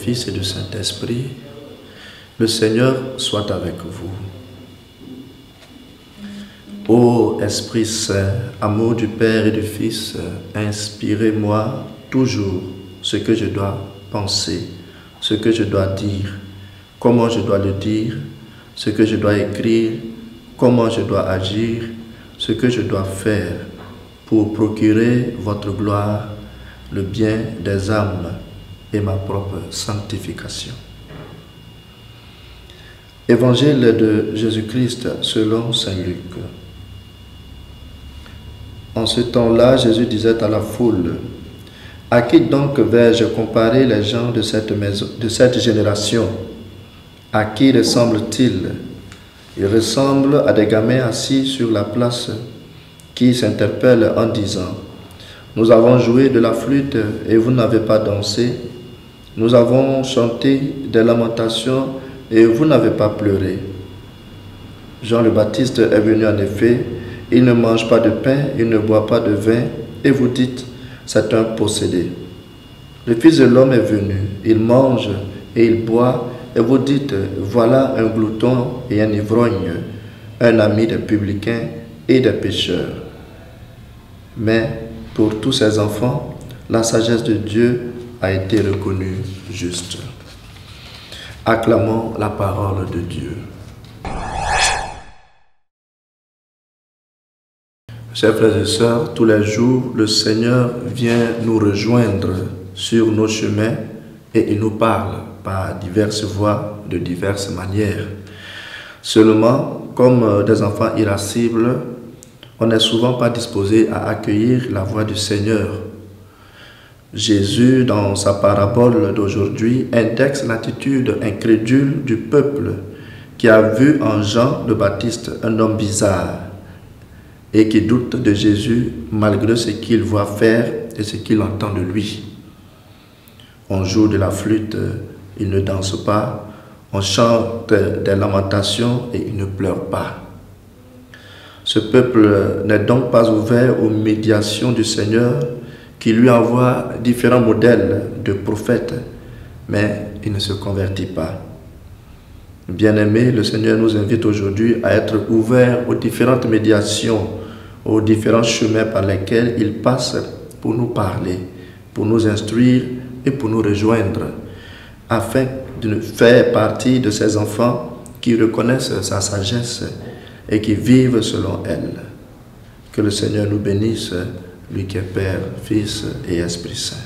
Fils et du Saint-Esprit, le Seigneur soit avec vous. Ô Esprit Saint, amour du Père et du Fils, inspirez-moi toujours ce que je dois penser, ce que je dois dire, comment je dois le dire, ce que je dois écrire, comment je dois agir, ce que je dois faire pour procurer votre gloire, le bien des âmes et ma propre sanctification. Évangile de Jésus-Christ selon saint Luc. En ce temps-là, Jésus disait à la foule: « À qui donc vais-je comparer les gens de cette génération? À qui ressemblent-ils? Ils ressemblent à des gamins assis sur la place qui s'interpellent en disant: Nous avons joué de la flûte et vous n'avez pas dansé. Nous avons chanté des lamentations et vous n'avez pas pleuré. Jean le Baptiste est venu en effet, il ne mange pas de pain, il ne boit pas de vin, et vous dites: c'est un possédé. Le Fils de l'homme est venu, il mange et il boit, et vous dites: voilà un glouton et un ivrogne, un ami des publicains et des pécheurs. Mais pour tous ces enfants, la sagesse de Dieu a été reconnue juste. » Acclamons la parole de Dieu. Chers frères et sœurs, tous les jours, le Seigneur vient nous rejoindre sur nos chemins et il nous parle par diverses voies, de diverses manières. Seulement, comme des enfants irascibles, on n'est souvent pas disposé à accueillir la voix du Seigneur. Jésus, dans sa parabole d'aujourd'hui, indexe l'attitude incrédule du peuple qui a vu en Jean le Baptiste un homme bizarre et qui doute de Jésus malgré ce qu'il voit faire et ce qu'il entend de lui. On joue de la flûte, il ne danse pas. On chante des lamentations et il ne pleure pas. Ce peuple n'est donc pas ouvert aux médiations du Seigneur qui lui envoie différents modèles de prophètes, mais il ne se convertit pas. Bien-aimés, le Seigneur nous invite aujourd'hui à être ouverts aux différentes médiations, aux différents chemins par lesquels il passe pour nous parler, pour nous instruire et pour nous rejoindre, afin de faire partie de ces enfants qui reconnaissent sa sagesse et qui vivent selon elle. Que le Seigneur nous bénisse, lui qui est Père, Fils et Esprit Saint.